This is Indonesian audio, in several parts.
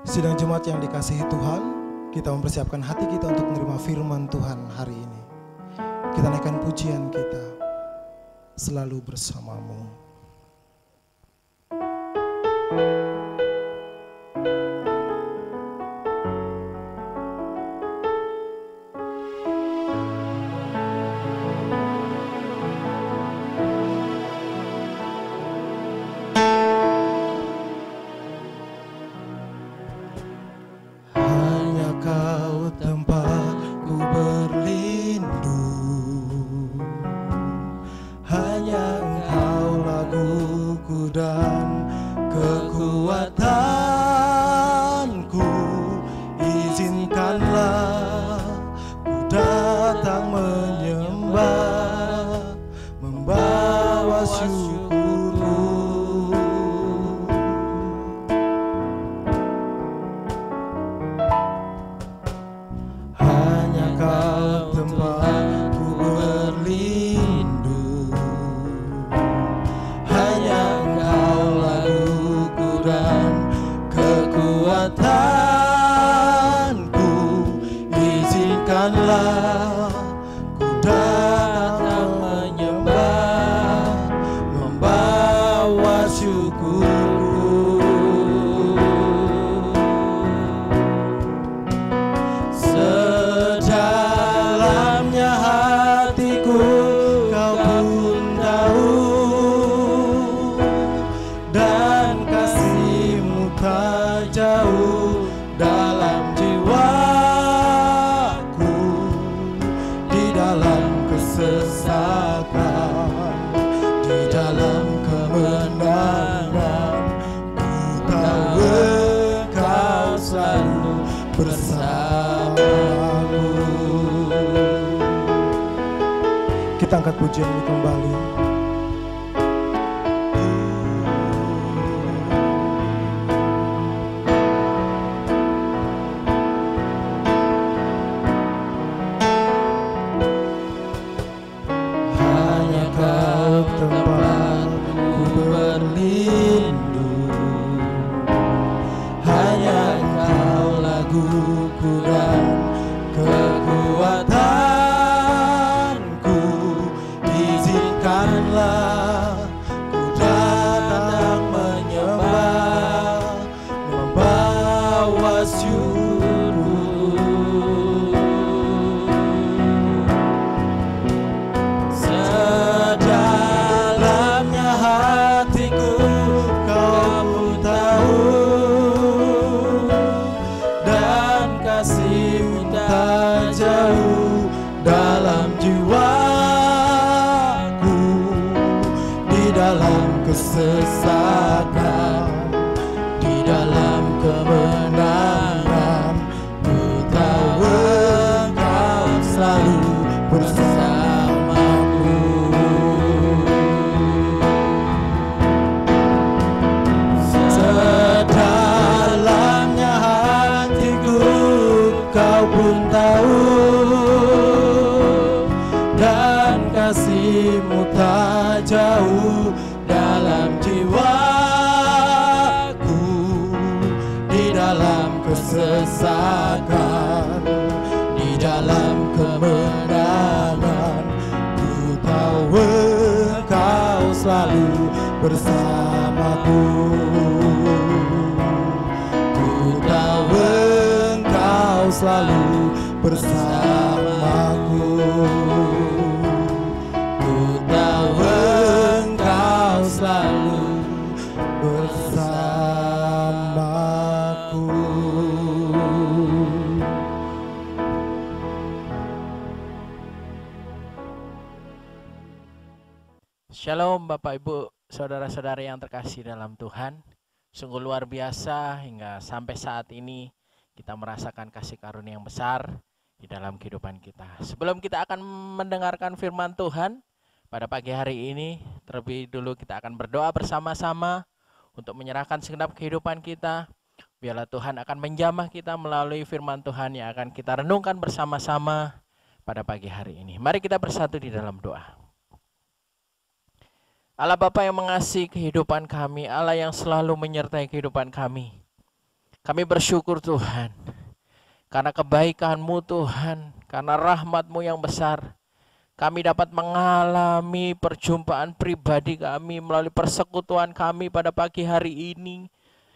Sidang jemaat yang dikasihi Tuhan, kita mempersiapkan hati kita untuk menerima firman Tuhan hari ini. Kita naikkan pujian kita, selalu bersamamu. Kita angkat pujian ini kembali. Hanya Kau tempat ku berlindung, hanya Kau laguku dan kekuatan. Kesesakan di dalam kemenangan, ku tahu Engkau selalu bersamaku. Sedalamnya hatiku Kau pun tahu, dan kasih-Mu tak jauh dalam jiwaku, di dalam kesesakan, di dalam kemenangan, ku tahu Engkau selalu bersamaku. Ku tahu Engkau selalu bersamaku. Ku tahu selalu bersamaku. Shalom Bapak Ibu, saudara-saudari yang terkasih dalam Tuhan. Sungguh luar biasa hingga sampai saat ini kita merasakan kasih karunia yang besar di dalam kehidupan kita. Sebelum kita akan mendengarkan firman Tuhan pada pagi hari ini, terlebih dulu kita akan berdoa bersama-sama untuk menyerahkan segenap kehidupan kita. Biarlah Tuhan akan menjamah kita melalui firman Tuhan yang akan kita renungkan bersama-sama pada pagi hari ini. Mari kita bersatu di dalam doa. Allah Bapa yang mengasihi kehidupan kami, Allah yang selalu menyertai kehidupan kami. Kami bersyukur Tuhan, karena kebaikan-Mu Tuhan, karena rahmat-Mu yang besar, kami dapat mengalami perjumpaan pribadi kami melalui persekutuan kami pada pagi hari ini,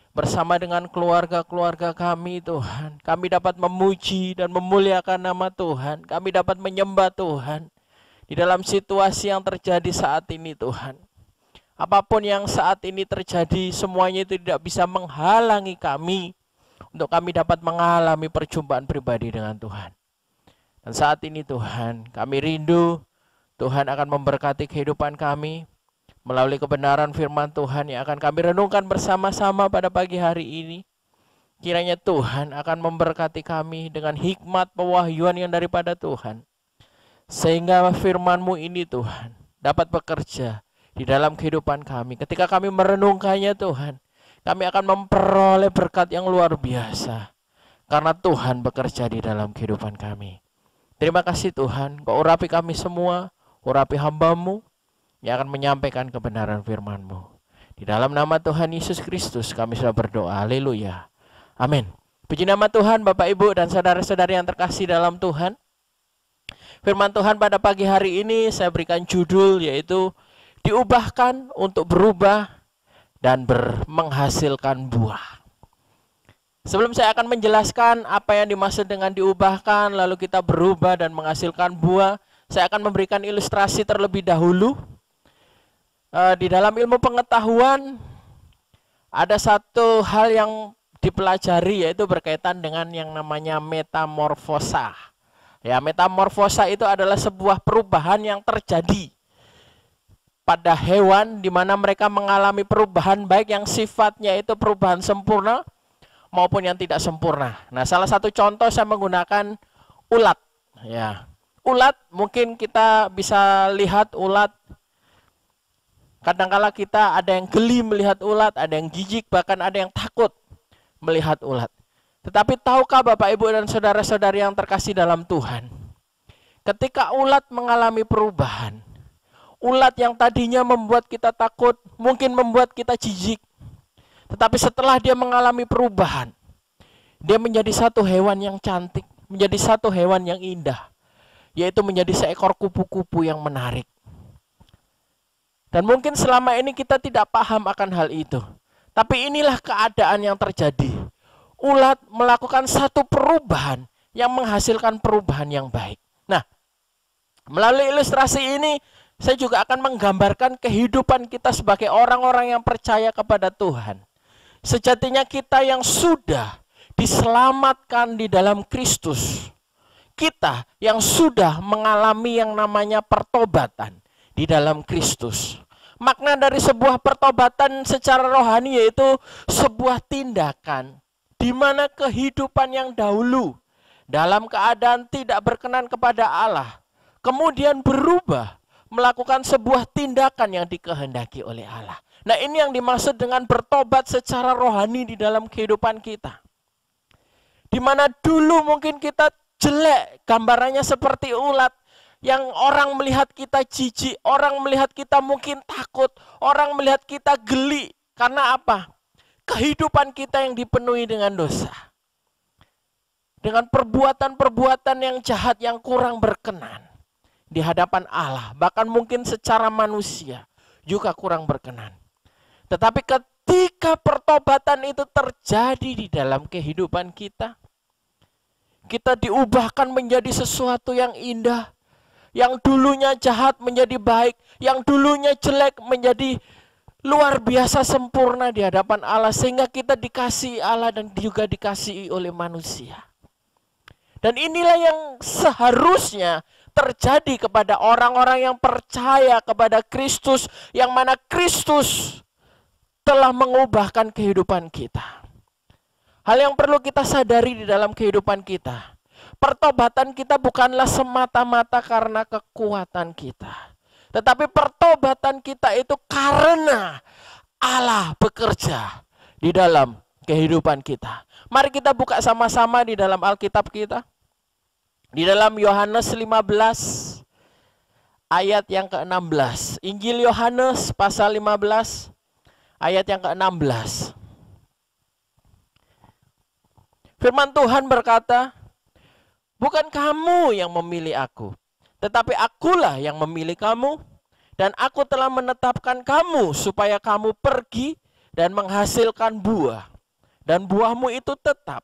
bersama dengan keluarga-keluarga kami Tuhan. Kami dapat memuji dan memuliakan nama Tuhan, kami dapat menyembah Tuhan, di dalam situasi yang terjadi saat ini Tuhan. Apapun yang saat ini terjadi, semuanya itu tidak bisa menghalangi kami untuk kami dapat mengalami perjumpaan pribadi dengan Tuhan. Dan saat ini Tuhan, kami rindu Tuhan akan memberkati kehidupan kami melalui kebenaran firman Tuhan yang akan kami renungkan bersama-sama pada pagi hari ini. Kiranya Tuhan akan memberkati kami dengan hikmat pewahyuan yang daripada Tuhan, sehingga firman-Mu ini Tuhan dapat bekerja di dalam kehidupan kami. Ketika kami merenungkannya Tuhan, kami akan memperoleh berkat yang luar biasa, karena Tuhan bekerja di dalam kehidupan kami. Terima kasih Tuhan, Kau urapi kami semua, urapi hamba-Mu yang akan menyampaikan kebenaran firman-Mu. Di dalam nama Tuhan Yesus Kristus kami sudah berdoa, haleluya, amin. Puji nama Tuhan, Bapak Ibu dan saudara-saudari yang terkasih dalam Tuhan. Firman Tuhan pada pagi hari ini saya berikan judul, yaitu diubahkan untuk berubah dan menghasilkan buah. Sebelum saya akan menjelaskan apa yang dimaksud dengan diubahkan, lalu kita berubah dan menghasilkan buah, saya akan memberikan ilustrasi terlebih dahulu. Di dalam ilmu pengetahuan, ada satu hal yang dipelajari, yaitu berkaitan dengan yang namanya metamorfosa. Ya, metamorfosa itu adalah sebuah perubahan yang terjadi pada hewan, di mana mereka mengalami perubahan baik yang sifatnya itu perubahan sempurna maupun yang tidak sempurna. Nah, salah satu contoh saya menggunakan ulat. Ya, ulat mungkin kita bisa lihat ulat. Kadangkala kita ada yang geli melihat ulat, ada yang jijik, bahkan ada yang takut melihat ulat. Tetapi tahukah Bapak Ibu dan saudara-saudari yang terkasih dalam Tuhan, ketika ulat mengalami perubahan, ulat yang tadinya membuat kita takut, mungkin membuat kita jijik, tetapi setelah dia mengalami perubahan, dia menjadi satu hewan yang cantik, menjadi satu hewan yang indah, yaitu menjadi seekor kupu-kupu yang menarik. Dan mungkin selama ini kita tidak paham akan hal itu, tapi inilah keadaan yang terjadi. Ulat melakukan satu perubahan yang menghasilkan perubahan yang baik. Nah, melalui ilustrasi ini, saya juga akan menggambarkan kehidupan kita sebagai orang-orang yang percaya kepada Tuhan. Sejatinya kita yang sudah diselamatkan di dalam Kristus, kita yang sudah mengalami yang namanya pertobatan di dalam Kristus. Makna dari sebuah pertobatan secara rohani yaitu sebuah tindakan di mana kehidupan yang dahulu dalam keadaan tidak berkenan kepada Allah, kemudian berubah melakukan sebuah tindakan yang dikehendaki oleh Allah. Nah, ini yang dimaksud dengan bertobat secara rohani di dalam kehidupan kita. Di mana dulu mungkin kita jelek, gambarannya seperti ulat, yang orang melihat kita jijik, orang melihat kita mungkin takut, orang melihat kita geli. Karena apa? Kehidupan kita yang dipenuhi dengan dosa. Dengan perbuatan-perbuatan yang jahat yang kurang berkenan di hadapan Allah, bahkan mungkin secara manusia juga kurang berkenan. Tetapi ketika pertobatan itu terjadi di dalam kehidupan kita, kita diubahkan menjadi sesuatu yang indah, yang dulunya jahat menjadi baik, yang dulunya jelek menjadi luar biasa sempurna di hadapan Allah, sehingga kita dikasihi Allah dan juga dikasihi oleh manusia. Dan inilah yang seharusnya terjadi kepada orang-orang yang percaya kepada Kristus, yang mana Kristus telah mengubahkan kehidupan kita. Hal yang perlu kita sadari di dalam kehidupan kita, pertobatan kita bukanlah semata-mata karena kekuatan kita, tetapi pertobatan kita itu karena Allah bekerja di dalam kehidupan kita. Mari kita buka sama-sama di dalam Alkitab kita. Di dalam Yohanes 15 ayat yang ke-16. Injil Yohanes pasal 15 ayat yang ke-16. Firman Tuhan berkata, bukan kamu yang memilih aku, tetapi akulah yang memilih kamu, dan aku telah menetapkan kamu supaya kamu pergi dan menghasilkan buah, dan buahmu itu tetap,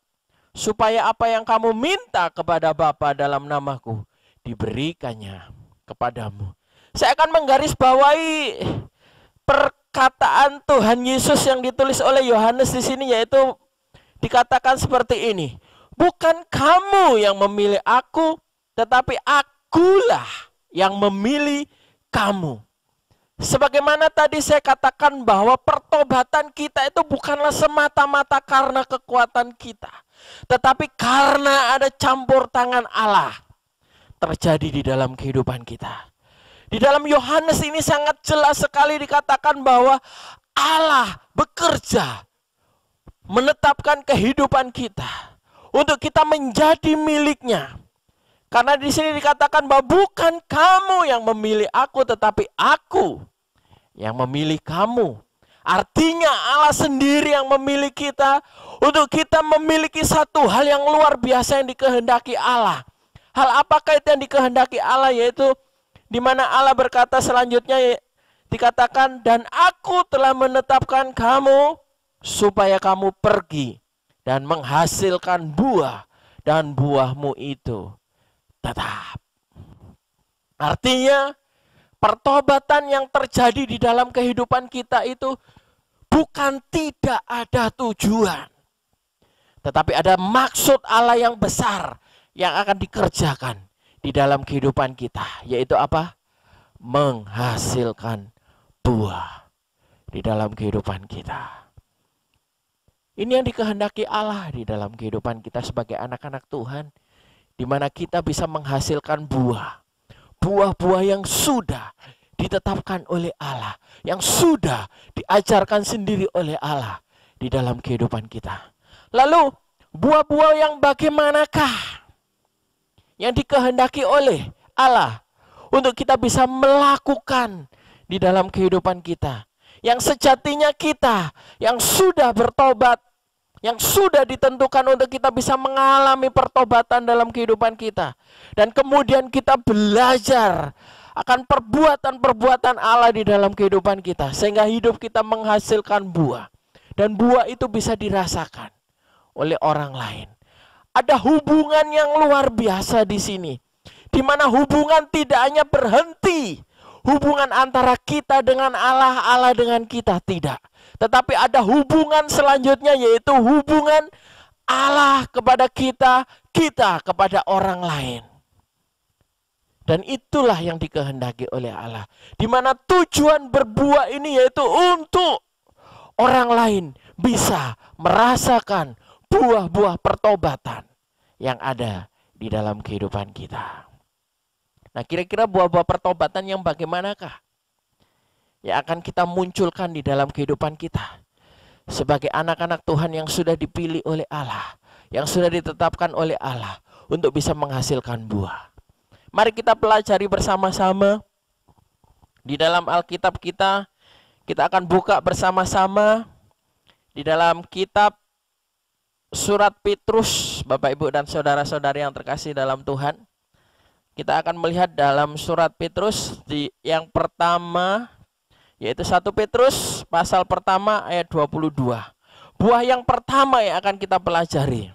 supaya apa yang kamu minta kepada Bapa dalam namaku, diberikannya kepadamu. Saya akan menggarisbawahi perkataan Tuhan Yesus yang ditulis oleh Yohanes di sini, yaitu dikatakan seperti ini. Bukan kamu yang memilih aku, tetapi akulah yang memilih kamu. Sebagaimana tadi saya katakan bahwa pertobatan kita itu bukanlah semata-mata karena kekuatan kita, tetapi karena ada campur tangan Allah terjadi di dalam kehidupan kita. Di dalam Yohanes ini sangat jelas sekali dikatakan bahwa Allah bekerja menetapkan kehidupan kita untuk kita menjadi miliknya. Karena di sini dikatakan bahwa bukan kamu yang memilih aku, tetapi aku yang memilih kamu. Artinya Allah sendiri yang memilih kita untuk kita memiliki satu hal yang luar biasa yang dikehendaki Allah. Hal apakah itu yang dikehendaki Allah? Yaitu di mana Allah berkata selanjutnya, dikatakan, dan aku telah menetapkan kamu supaya kamu pergi dan menghasilkan buah, dan buahmu itu tetap. Artinya pertobatan yang terjadi di dalam kehidupan kita itu bukan tidak ada tujuan, tetapi ada maksud Allah yang besar yang akan dikerjakan di dalam kehidupan kita, yaitu apa? Menghasilkan buah di dalam kehidupan kita. Ini yang dikehendaki Allah di dalam kehidupan kita sebagai anak-anak Tuhan, di mana kita bisa menghasilkan buah. Buah-buah yang sudah ditetapkan oleh Allah, yang sudah diajarkan sendiri oleh Allah di dalam kehidupan kita. Lalu, buah-buah yang bagaimanakah yang dikehendaki oleh Allah untuk kita bisa melakukan di dalam kehidupan kita? Yang sejatinya kita yang sudah bertobat, yang sudah ditentukan untuk kita bisa mengalami pertobatan dalam kehidupan kita. Dan kemudian kita belajar akan perbuatan-perbuatan Allah di dalam kehidupan kita, sehingga hidup kita menghasilkan buah. Dan buah itu bisa dirasakan oleh orang lain. Ada hubungan yang luar biasa di sini, di mana hubungan tidak hanya berhenti hubungan antara kita dengan Allah, Allah dengan kita, tidak. Tetapi ada hubungan selanjutnya, yaitu hubungan Allah kepada kita, kita kepada orang lain. Dan itulah yang dikehendaki oleh Allah. Di mana tujuan berbuah ini yaitu untuk orang lain bisa merasakan buah-buah pertobatan yang ada di dalam kehidupan kita. Nah, kira-kira buah-buah pertobatan yang bagaimanakah yang akan kita munculkan di dalam kehidupan kita sebagai anak-anak Tuhan yang sudah dipilih oleh Allah, yang sudah ditetapkan oleh Allah untuk bisa menghasilkan buah. Mari kita pelajari bersama-sama di dalam Alkitab kita. Kita akan buka bersama-sama di dalam kitab surat Petrus, Bapak Ibu dan saudara-saudari yang terkasih dalam Tuhan. Kita akan melihat dalam surat Petrus yang pertama, yaitu 1 Petrus pasal pertama ayat 22. Buah yang pertama yang akan kita pelajari.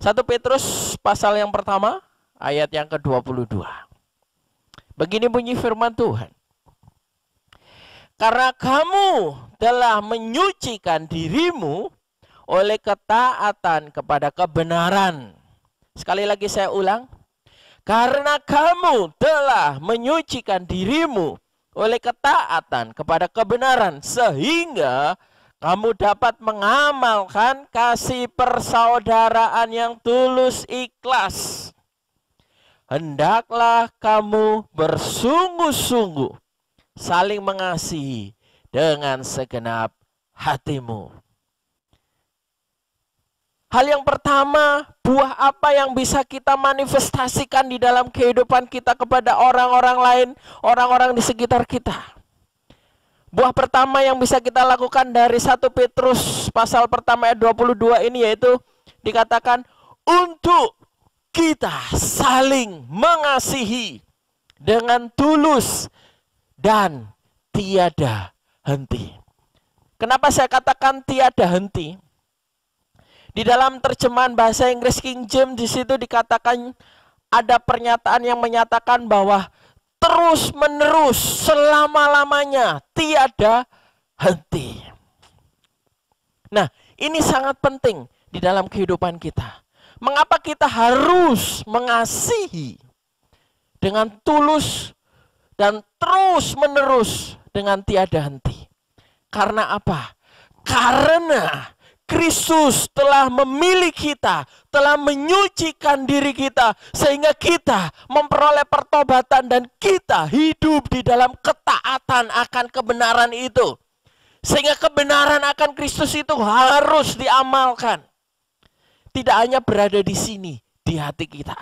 1 Petrus pasal yang pertama ayat yang ke-22. Begini bunyi firman Tuhan. Karena kamu telah menyucikan dirimu oleh ketaatan kepada kebenaran. Sekali lagi saya ulang. Karena kamu telah menyucikan dirimu oleh ketaatan kepada kebenaran, sehingga kamu dapat mengamalkan kasih persaudaraan yang tulus ikhlas. Hendaklah kamu bersungguh-sungguh saling mengasihi dengan segenap hatimu. Hal yang pertama, buah apa yang bisa kita manifestasikan di dalam kehidupan kita kepada orang-orang lain, orang-orang di sekitar kita. Buah pertama yang bisa kita lakukan dari 1 Petrus pasal pertama ayat 22 ini yaitu dikatakan untuk kita saling mengasihi dengan tulus dan tiada henti. Kenapa saya katakan tiada henti? Di dalam terjemahan bahasa Inggris King James di situ dikatakan ada pernyataan yang menyatakan bahwa terus menerus selama-lamanya tiada henti. Nah, ini sangat penting di dalam kehidupan kita. Mengapa kita harus mengasihi dengan tulus dan terus menerus dengan tiada henti? Karena apa? Karena Kristus telah memilih kita, telah menyucikan diri kita, sehingga kita memperoleh pertobatan dan kita hidup di dalam ketaatan akan kebenaran itu. Sehingga kebenaran akan Kristus itu harus diamalkan. Tidak hanya berada di sini, di hati kita,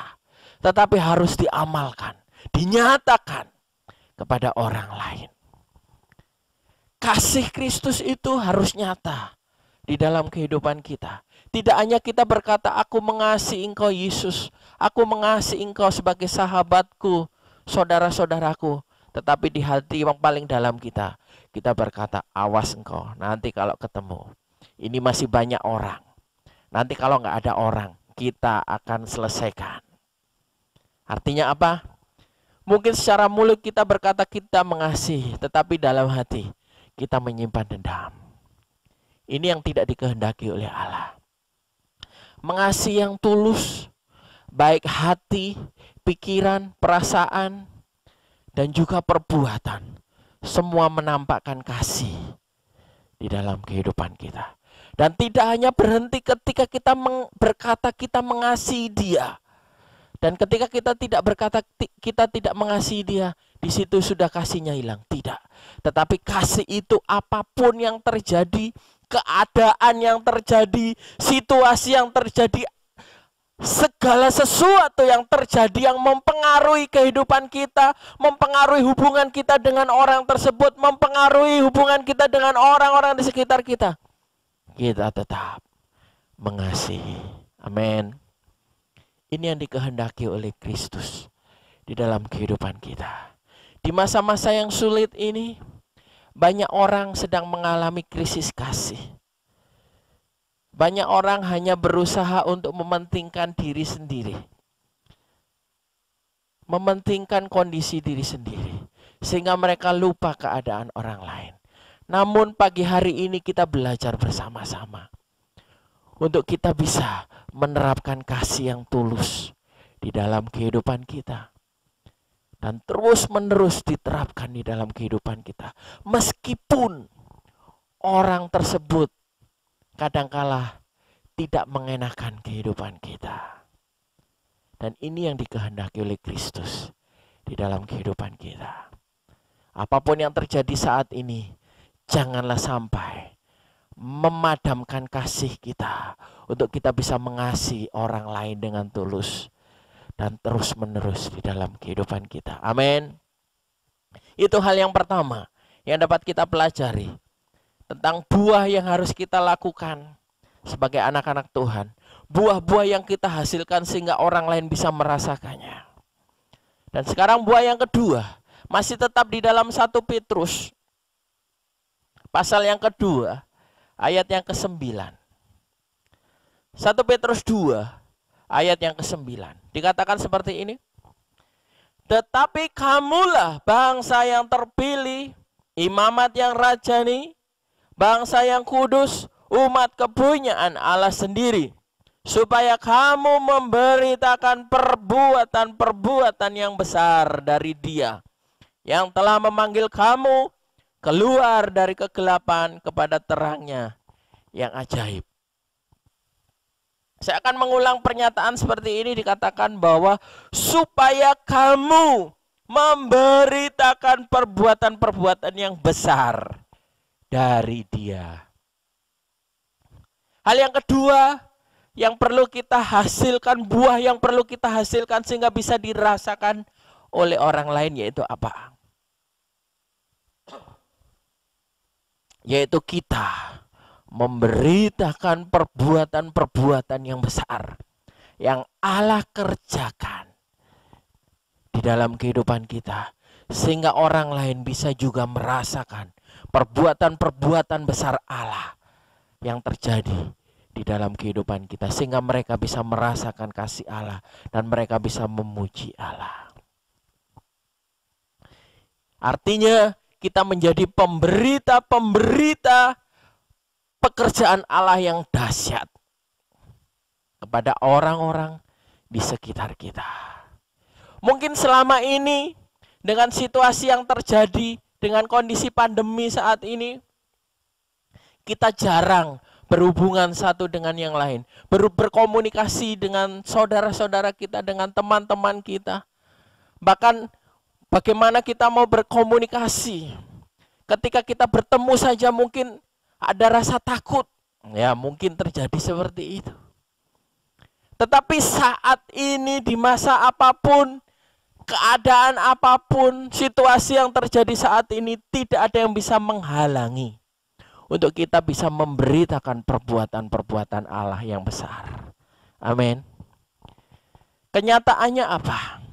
tetapi harus diamalkan, dinyatakan kepada orang lain. Kasih Kristus itu harus nyata di dalam kehidupan kita. Tidak hanya kita berkata, aku mengasihi engkau Yesus, aku mengasihi engkau sebagai sahabatku, saudara-saudaraku. Tetapi di hati yang paling dalam kita berkata, awas engkau, nanti kalau ketemu, ini masih banyak orang. Nanti kalau nggak ada orang, kita akan selesaikan. Artinya apa? Mungkin secara mulut kita berkata kita mengasihi, tetapi dalam hati kita menyimpan dendam. Ini yang tidak dikehendaki oleh Allah. Mengasihi yang tulus, baik hati, pikiran, perasaan, dan juga perbuatan. Semua menampakkan kasih di dalam kehidupan kita. Dan tidak hanya berhenti ketika kita berkata kita mengasihi dia. Dan ketika kita tidak berkata kita tidak mengasihi dia, di situ sudah kasihnya hilang. Tidak. Tetapi kasih itu apapun yang terjadi, keadaan yang terjadi, situasi yang terjadi, segala sesuatu yang terjadi yang mempengaruhi kehidupan kita, mempengaruhi hubungan kita dengan orang tersebut, mempengaruhi hubungan kita dengan orang-orang di sekitar kita, kita tetap mengasihi. Amin. Ini yang dikehendaki oleh Kristus di dalam kehidupan kita. Di masa-masa yang sulit ini, banyak orang sedang mengalami krisis kasih. Banyak orang hanya berusaha untuk mementingkan diri sendiri. Mementingkan kondisi diri sendiri. Sehingga mereka lupa keadaan orang lain. Namun pagi hari ini kita belajar bersama-sama. Untuk kita bisa menerapkan kasih yang tulus di dalam kehidupan kita. Dan terus menerus diterapkan di dalam kehidupan kita. Meskipun orang tersebut kadangkala tidak mengenakan kehidupan kita. Dan ini yang dikehendaki oleh Kristus di dalam kehidupan kita. Apapun yang terjadi saat ini, janganlah sampai memadamkan kasih kita untuk kita bisa mengasihi orang lain dengan tulus dan terus menerus di dalam kehidupan kita. Amin. Itu hal yang pertama yang dapat kita pelajari tentang buah yang harus kita lakukan sebagai anak-anak Tuhan. Buah-buah yang kita hasilkan sehingga orang lain bisa merasakannya. Dan sekarang buah yang kedua masih tetap di dalam 1 Petrus pasal yang kedua ayat yang ke-9. 1 Petrus 2 ayat yang ke-9. Dikatakan seperti ini. Tetapi kamulah bangsa yang terpilih, imamat yang rajani, bangsa yang kudus, umat kepunyaan Allah sendiri, supaya kamu memberitakan perbuatan-perbuatan yang besar dari Dia yang telah memanggil kamu keluar dari kegelapan kepada terangnya yang ajaib. Saya akan mengulang pernyataan seperti ini, dikatakan bahwa supaya kamu memberitakan perbuatan-perbuatan yang besar dari Dia. Hal yang kedua yang perlu kita hasilkan, buah yang perlu kita hasilkan sehingga bisa dirasakan oleh orang lain, yaitu apa? Yaitu kita memberitakan perbuatan-perbuatan yang besar yang Allah kerjakan di dalam kehidupan kita, sehingga orang lain bisa juga merasakan perbuatan-perbuatan besar Allah yang terjadi di dalam kehidupan kita, sehingga mereka bisa merasakan kasih Allah dan mereka bisa memuji Allah. Artinya kita menjadi pemberita-pemberita pekerjaan Allah yang dahsyat kepada orang-orang di sekitar kita. Mungkin selama ini dengan situasi yang terjadi, dengan kondisi pandemi saat ini, kita jarang berhubungan satu dengan yang lain, berkomunikasi dengan saudara-saudara kita, dengan teman-teman kita. Bahkan bagaimana kita mau berkomunikasi ketika kita bertemu saja mungkin ada rasa takut. Ya, mungkin terjadi seperti itu. Tetapi saat ini di masa apapun, keadaan apapun, situasi yang terjadi saat ini, tidak ada yang bisa menghalangi untuk kita bisa memberitakan perbuatan-perbuatan Allah yang besar. Amin. Kenyataannya apa?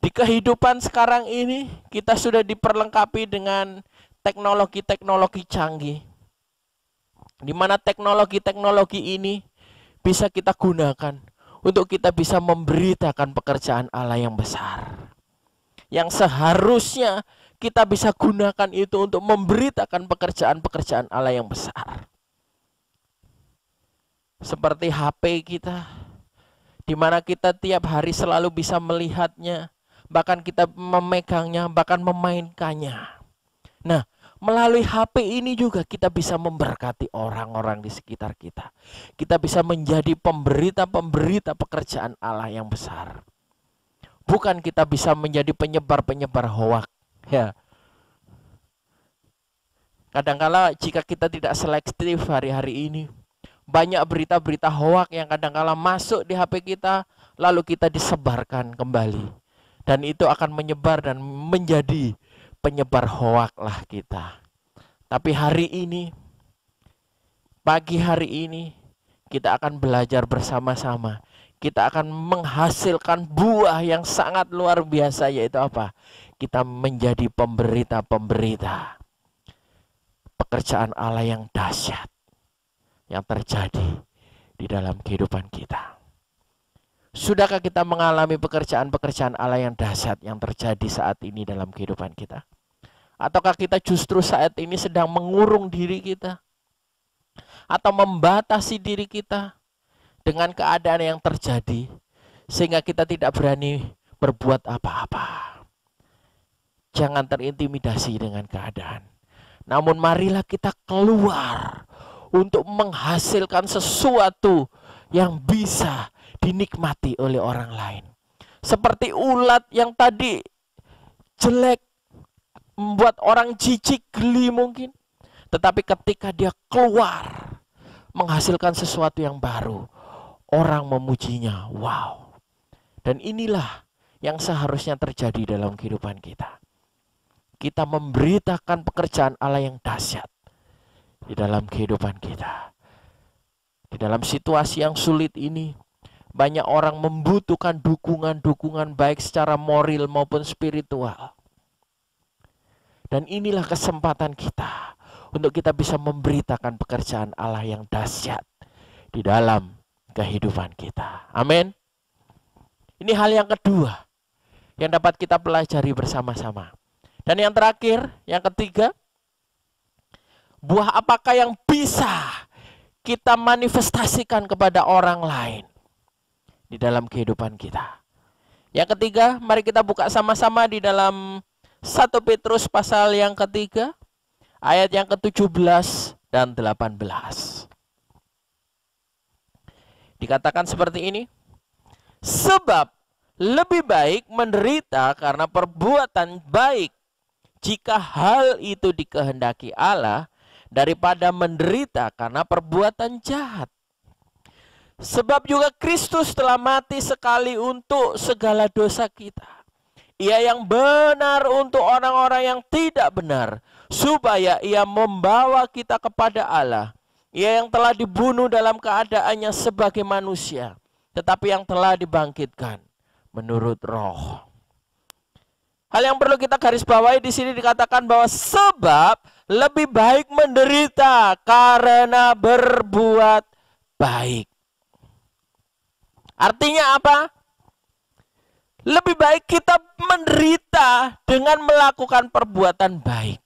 Di kehidupan sekarang ini kita sudah diperlengkapi dengan teknologi-teknologi canggih, di mana teknologi-teknologi ini bisa kita gunakan untuk kita bisa memberitakan pekerjaan Allah yang besar, yang seharusnya kita bisa gunakan itu untuk memberitakan pekerjaan-pekerjaan Allah yang besar. Seperti HP kita, di mana kita tiap hari selalu bisa melihatnya, bahkan kita memegangnya, bahkan memainkannya. Nah, melalui HP ini juga kita bisa memberkati orang-orang di sekitar kita. Kita bisa menjadi pemberita-pemberita pekerjaan Allah yang besar. Bukan kita bisa menjadi penyebar-penyebar hoak. Ya. Kadangkala jika kita tidak selektif hari-hari ini, banyak berita-berita hoak yang kadangkala masuk di HP kita, lalu kita disebarkan kembali. Dan itu akan menyebar dan menjadi penyebar hoak lah kita. Tapi hari ini, pagi hari ini, kita akan belajar bersama-sama. Kita akan menghasilkan buah yang sangat luar biasa, yaitu apa? Kita menjadi pemberita-pemberita pekerjaan Allah yang dahsyat yang terjadi di dalam kehidupan kita. Sudahkah kita mengalami pekerjaan-pekerjaan Allah yang dahsyat yang terjadi saat ini dalam kehidupan kita? Ataukah kita justru saat ini sedang mengurung diri kita? Atau membatasi diri kita dengan keadaan yang terjadi, sehingga kita tidak berani berbuat apa-apa? Jangan terintimidasi dengan keadaan. Namun marilah kita keluar untuk menghasilkan sesuatu yang bisa dinikmati oleh orang lain. Seperti ulat yang tadi jelek, membuat orang jijik, geli mungkin. Tetapi ketika dia keluar menghasilkan sesuatu yang baru, orang memujinya. Wow. Dan inilah yang seharusnya terjadi dalam kehidupan kita. Kita memberitakan pekerjaan Allah yang dahsyat di dalam kehidupan kita. Di dalam situasi yang sulit ini, banyak orang membutuhkan dukungan-dukungan baik secara moral maupun spiritual. Dan inilah kesempatan kita untuk kita bisa memberitakan pekerjaan Allah yang dahsyat di dalam kehidupan kita. Amin. Ini hal yang kedua yang dapat kita pelajari bersama-sama. Dan yang terakhir, yang ketiga, buah apakah yang bisa kita manifestasikan kepada orang lain di dalam kehidupan kita? Yang ketiga, mari kita buka sama-sama di dalam 1 Petrus pasal yang ketiga, ayat yang ke-17 dan 18. Dikatakan seperti ini, sebab lebih baik menderita karena perbuatan baik, jika hal itu dikehendaki Allah, daripada menderita karena perbuatan jahat. Sebab juga Kristus telah mati sekali untuk segala dosa kita. Ia yang benar untuk orang-orang yang tidak benar, supaya ia membawa kita kepada Allah. Ia yang telah dibunuh dalam keadaannya sebagai manusia, tetapi yang telah dibangkitkan menurut Roh. Hal yang perlu kita garis bawahi di sini dikatakan bahwa sebab lebih baik menderita karena berbuat baik. Artinya apa? Lebih baik kita menderita dengan melakukan perbuatan baik.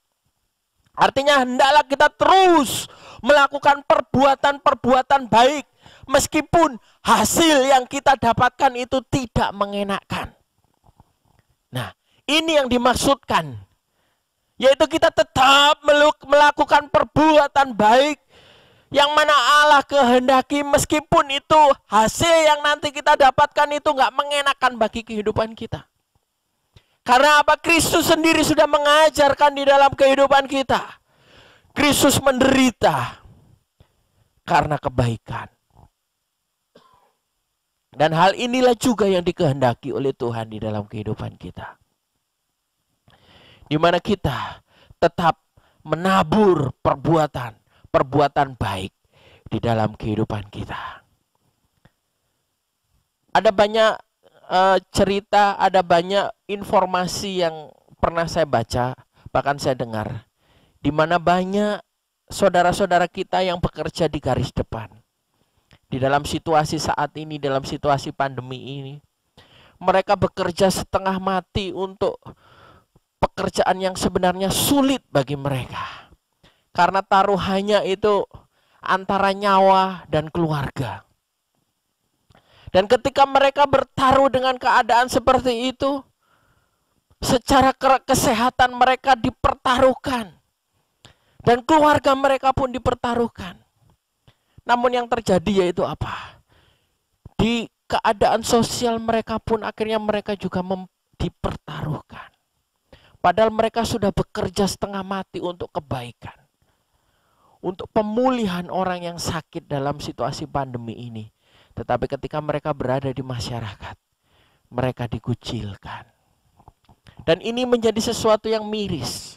Artinya hendaklah kita terus melakukan perbuatan-perbuatan baik meskipun hasil yang kita dapatkan itu tidak mengenakan. Nah, ini yang dimaksudkan, yaitu kita tetap melakukan perbuatan baik yang mana Allah kehendaki, meskipun itu hasil yang nanti kita dapatkan itu nggak mengenakan bagi kehidupan kita. Karena apa? Kristus sendiri sudah mengajarkan di dalam kehidupan kita. Kristus menderita karena kebaikan. Dan hal inilah juga yang dikehendaki oleh Tuhan di dalam kehidupan kita. Di mana kita tetap menabur perbuatan baik di dalam kehidupan kita. Ada banyak cerita, ada banyak informasi yang pernah saya baca, bahkan saya dengar, di mana banyak saudara-saudara kita yang bekerja di garis depan. Di dalam situasi saat ini, dalam situasi pandemi ini, mereka bekerja setengah mati untuk pekerjaan yang sebenarnya sulit bagi mereka. Karena taruhannya itu antara nyawa dan keluarga. Dan ketika mereka bertaruh dengan keadaan seperti itu, secara kesehatan mereka dipertaruhkan. Dan keluarga mereka pun dipertaruhkan. Namun yang terjadi yaitu apa? Di keadaan sosial mereka pun akhirnya mereka juga dipertaruhkan. Padahal mereka sudah bekerja setengah mati untuk kebaikan. Untuk pemulihan orang yang sakit dalam situasi pandemi ini. Tetapi ketika mereka berada di masyarakat, mereka dikucilkan. Dan ini menjadi sesuatu yang miris.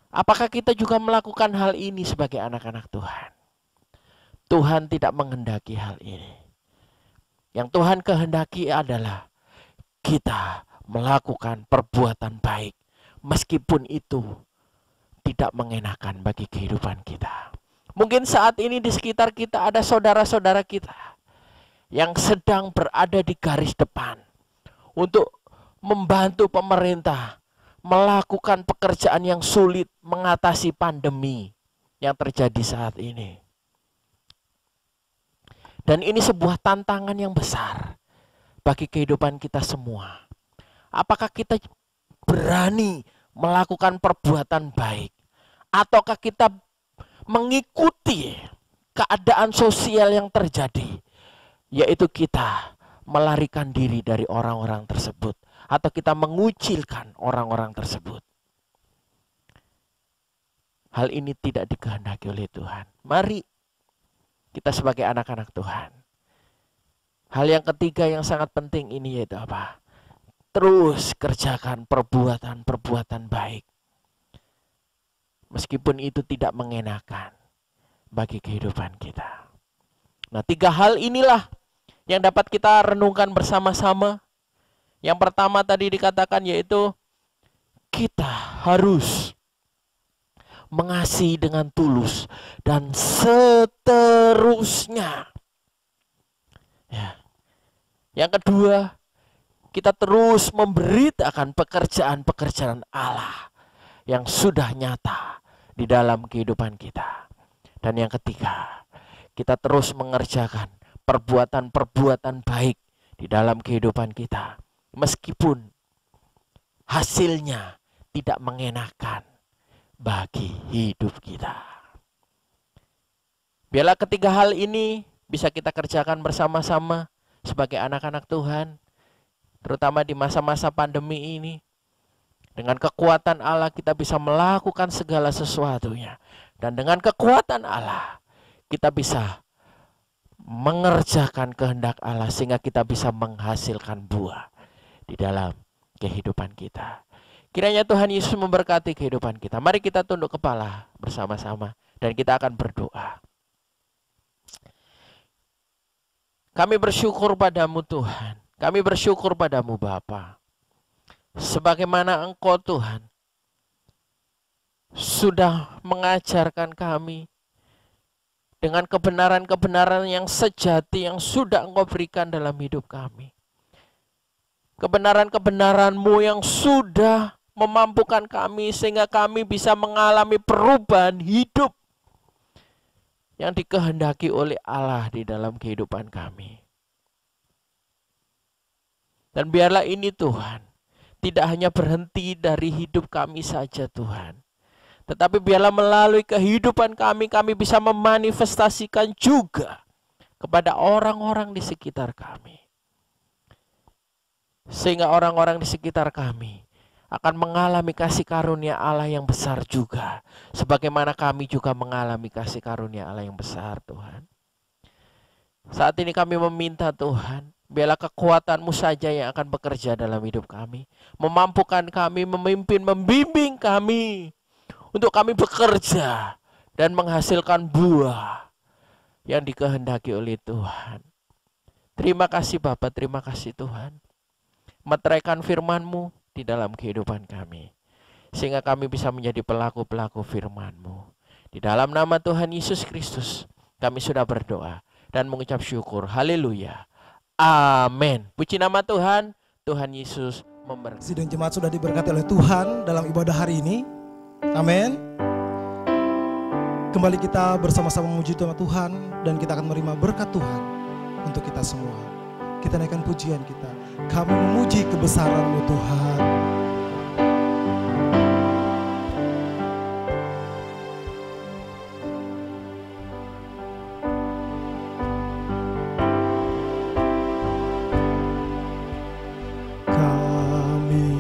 Apakah kita juga melakukan hal ini sebagai anak-anak Tuhan? Tuhan tidak menghendaki hal ini. Yang Tuhan kehendaki adalah kita melakukan perbuatan baik. Meskipun itu tidak mengenakan bagi kehidupan kita. Mungkin saat ini di sekitar kita ada saudara-saudara kita yang sedang berada di garis depan untuk membantu pemerintah melakukan pekerjaan yang sulit mengatasi pandemi yang terjadi saat ini. Dan ini sebuah tantangan yang besar bagi kehidupan kita semua. Apakah kita berani melakukan perbuatan baik, ataukah kita mengikuti keadaan sosial yang terjadi, yaitu kita melarikan diri dari orang-orang tersebut, atau kita mengucilkan orang-orang tersebut. Hal ini tidak dikehendaki oleh Tuhan. Mari kita sebagai anak-anak Tuhan, hal yang ketiga yang sangat penting ini yaitu apa? Terus kerjakan perbuatan-perbuatan baik. Meskipun itu tidak mengenakan bagi kehidupan kita. Nah, 3 hal inilah yang dapat kita renungkan bersama-sama. Yang pertama tadi dikatakan yaitu kita harus mengasihi dengan tulus dan seterusnya. Ya. Yang kedua, kita terus memberitakan pekerjaan-pekerjaan Allah yang sudah nyata di dalam kehidupan kita. Dan yang ketiga, kita terus mengerjakan perbuatan-perbuatan baik di dalam kehidupan kita. Meskipun hasilnya tidak mengenakan bagi hidup kita. Biarlah ketiga hal ini bisa kita kerjakan bersama-sama sebagai anak-anak Tuhan. Terutama di masa-masa pandemi ini. Dengan kekuatan Allah kita bisa melakukan segala sesuatunya. Dan dengan kekuatan Allah kita bisa mengerjakan kehendak Allah sehingga kita bisa menghasilkan buah di dalam kehidupan kita. Kiranya Tuhan Yesus memberkati kehidupan kita. Mari kita tunduk kepala bersama-sama dan kita akan berdoa. Kami bersyukur padamu Tuhan. Kami bersyukur padamu Bapa. Sebagaimana Engkau Tuhan sudah mengajarkan kami dengan kebenaran-kebenaran yang sejati yang sudah Engkau berikan dalam hidup kami. Kebenaran-kebenaran-Mu yang sudah memampukan kami sehingga kami bisa mengalami perubahan hidup yang dikehendaki oleh Allah di dalam kehidupan kami. Dan biarlah ini Tuhan tidak hanya berhenti dari hidup kami saja Tuhan, tetapi biarlah melalui kehidupan kami, kami bisa memanifestasikan juga kepada orang-orang di sekitar kami. Sehingga orang-orang di sekitar kami akan mengalami kasih karunia Allah yang besar juga. Sebagaimana kami juga mengalami kasih karunia Allah yang besar Tuhan. Saat ini kami meminta Tuhan, biarlah kekuatan-Mu saja yang akan bekerja dalam hidup kami. Memampukan kami, memimpin, membimbing kami. Untuk kami bekerja dan menghasilkan buah yang dikehendaki oleh Tuhan. Terima kasih Bapa, terima kasih Tuhan. Meteraikan firman-Mu di dalam kehidupan kami, sehingga kami bisa menjadi pelaku-pelaku firman-Mu. Di dalam nama Tuhan Yesus Kristus, kami sudah berdoa dan mengucap syukur. Haleluya. Amin. Puji nama Tuhan. Tuhan Yesus memberkati. Sidang jemaat sudah diberkati oleh Tuhan dalam ibadah hari ini. Amin. Kembali kita bersama-sama memuji nama Tuhan dan kita akan menerima berkat Tuhan untuk kita semua. Kita naikkan pujian kita. Kami memuji kebesaran-Mu Tuhan. Kami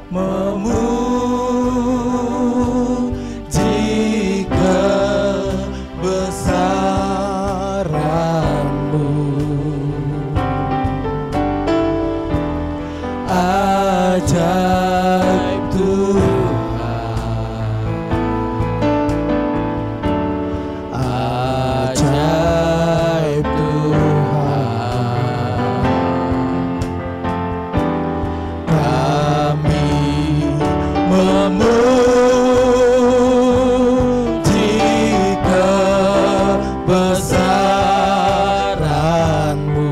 memuji kebesaran-Mu. Ajaib Tuhan, ajaib Tuhan, kami memuji kebesaran-Mu.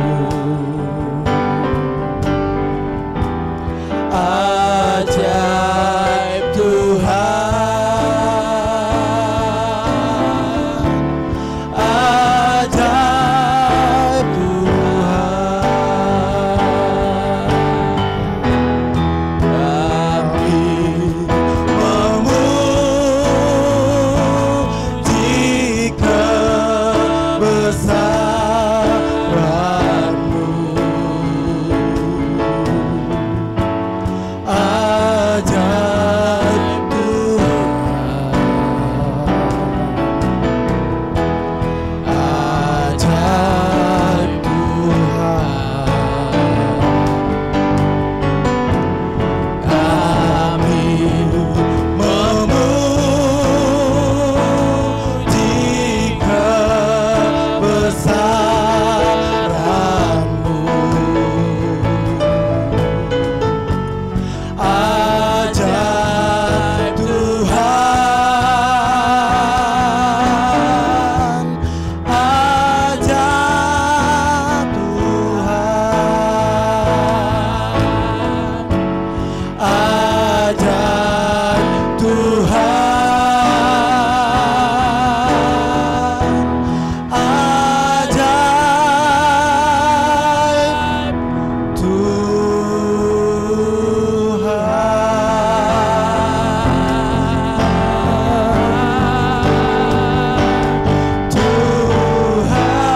Ajaib Tuhan, ajaib Tuhan, kami memuji kebesaran-Mu. Ajaib Tuhan, ajaib Tuhan, kami memuji kebesaran-Mu. Ajaib Tuhan, ajaib Tuhan, ajaib Tuhan,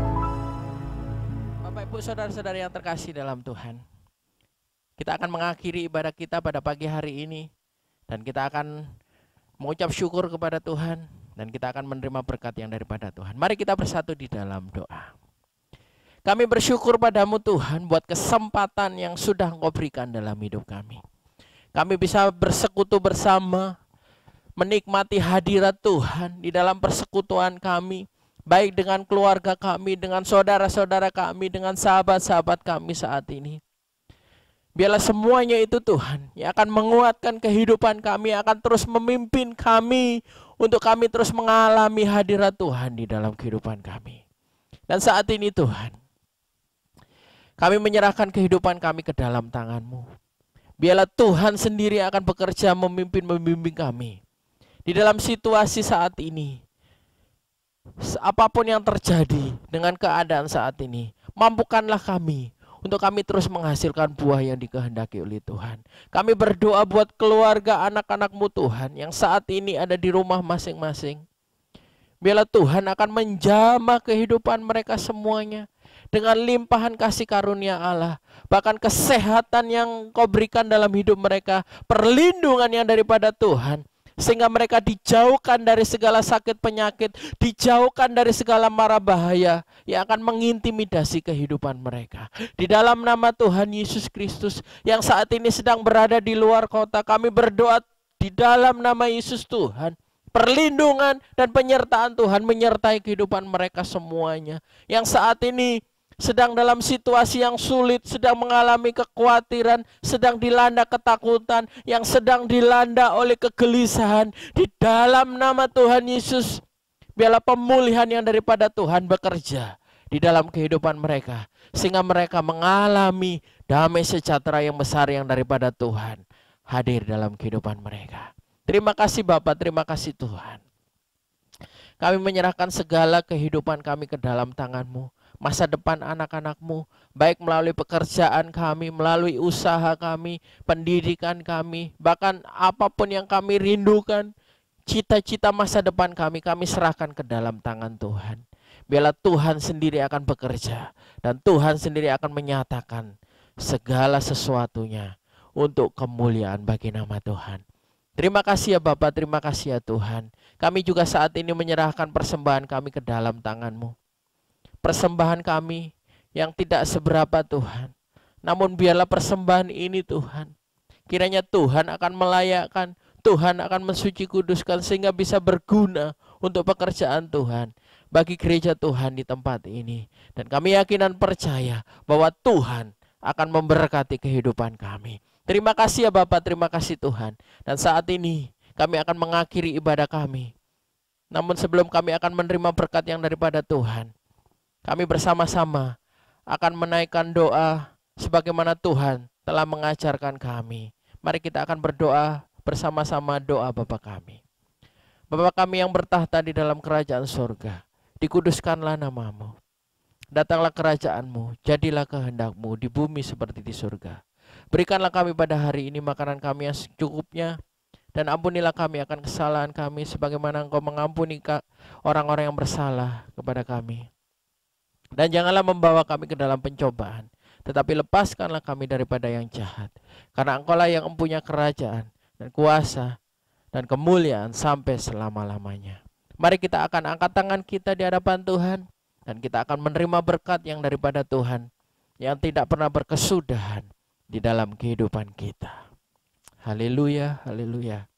ajaib Bapak Ibu saudara-saudara yang terkasih dalam Tuhan, kita akan mengakhiri ibadah kita pada pagi hari ini dan kita akan mengucap syukur kepada Tuhan dan kita akan menerima berkat yang daripada Tuhan. Mari kita bersatu di dalam doa. Kami bersyukur padamu Tuhan buat kesempatan yang sudah Engkau berikan dalam hidup kami. Kami bisa bersekutu bersama, menikmati hadirat Tuhan di dalam persekutuan kami, baik dengan keluarga kami, dengan saudara-saudara kami, dengan sahabat-sahabat kami saat ini. Biarlah semuanya itu Tuhan yang akan menguatkan kehidupan kami, akan terus memimpin kami untuk kami terus mengalami hadirat Tuhan di dalam kehidupan kami. Dan saat ini Tuhan, kami menyerahkan kehidupan kami ke dalam tangan-Mu. Biarlah Tuhan sendiri akan bekerja membimbing kami. Di dalam situasi saat ini, apapun yang terjadi dengan keadaan saat ini, mampukanlah kami untuk kami terus menghasilkan buah yang dikehendaki oleh Tuhan. Kami berdoa buat keluarga anak-anak-Mu Tuhan yang saat ini ada di rumah masing-masing. Biarlah Tuhan akan menjamah kehidupan mereka semuanya dengan limpahan kasih karunia Allah, bahkan kesehatan yang Kau berikan dalam hidup mereka, perlindungan yang daripada Tuhan, sehingga mereka dijauhkan dari segala sakit penyakit, dijauhkan dari segala mara bahaya yang akan mengintimidasi kehidupan mereka. Di dalam nama Tuhan Yesus Kristus yang saat ini sedang berada di luar kota, kami berdoa di dalam nama Yesus Tuhan, perlindungan dan penyertaan Tuhan menyertai kehidupan mereka semuanya yang saat ini sedang dalam situasi yang sulit, sedang mengalami kekhawatiran, sedang dilanda ketakutan, yang sedang dilanda oleh kegelisahan. Di dalam nama Tuhan Yesus, biarlah pemulihan yang daripada Tuhan bekerja di dalam kehidupan mereka, sehingga mereka mengalami damai sejahtera yang besar yang daripada Tuhan hadir dalam kehidupan mereka. Terima kasih Bapa, terima kasih Tuhan. Kami menyerahkan segala kehidupan kami ke dalam tangan-Mu. Masa depan anak-anak-Mu, baik melalui pekerjaan kami, melalui usaha kami, pendidikan kami, bahkan apapun yang kami rindukan, cita-cita masa depan kami serahkan ke dalam tangan Tuhan. Biarlah Tuhan sendiri akan bekerja, dan Tuhan sendiri akan menyatakan segala sesuatunya untuk kemuliaan bagi nama Tuhan. Terima kasih ya Bapa, terima kasih ya Tuhan. Kami juga saat ini menyerahkan persembahan kami ke dalam tangan-Mu. Persembahan kami yang tidak seberapa Tuhan, namun biarlah persembahan ini Tuhan, kiranya Tuhan akan melayakkan, Tuhan akan mensuci kuduskan sehingga bisa berguna untuk pekerjaan Tuhan bagi gereja Tuhan di tempat ini. Dan kami yakin dan percaya bahwa Tuhan akan memberkati kehidupan kami. Terima kasih ya Bapak, terima kasih Tuhan. Dan saat ini kami akan mengakhiri ibadah kami. Namun sebelum kami akan menerima berkat yang daripada Tuhan, kami bersama-sama akan menaikkan doa sebagaimana Tuhan telah mengajarkan kami. Mari kita akan berdoa bersama-sama doa Bapa kami. Bapa kami yang bertahta di dalam kerajaan surga, dikuduskanlah nama-Mu. Datanglah kerajaan-Mu, jadilah kehendak-Mu di bumi seperti di surga. Berikanlah kami pada hari ini makanan kami yang secukupnya, dan ampunilah kami akan kesalahan kami sebagaimana Engkau mengampuni orang-orang yang bersalah kepada kami. Dan janganlah membawa kami ke dalam pencobaan, tetapi lepaskanlah kami daripada yang jahat. Karena Engkau-lah yang mempunyai kerajaan dan kuasa dan kemuliaan sampai selama-lamanya. Mari kita akan angkat tangan kita di hadapan Tuhan, dan kita akan menerima berkat yang daripada Tuhan yang tidak pernah berkesudahan di dalam kehidupan kita. Haleluya, haleluya.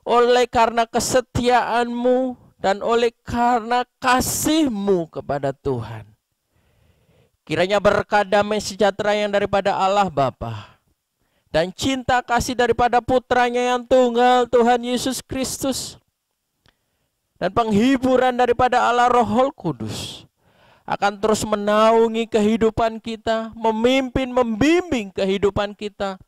Oleh karena kesetiaan-Mu dan oleh karena kasih-Mu kepada Tuhan, kiranya berkat damai sejahtera yang daripada Allah Bapa dan cinta kasih daripada putranya yang tunggal Tuhan Yesus Kristus dan penghiburan daripada Allah Roh Kudus akan terus menaungi kehidupan kita, memimpin, membimbing kehidupan kita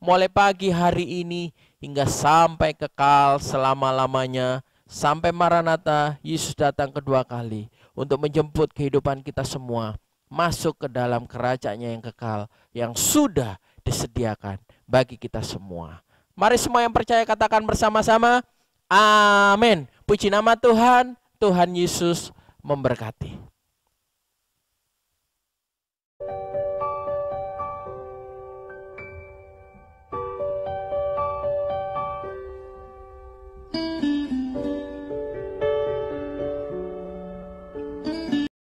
mulai pagi hari ini hingga sampai kekal selama-lamanya. Sampai Maranatha, Yesus datang kedua kali untuk menjemput kehidupan kita semua masuk ke dalam kerajaannya yang kekal yang sudah disediakan bagi kita semua. Mari semua yang percaya katakan bersama-sama, amin. Puji nama Tuhan, Tuhan Yesus memberkati.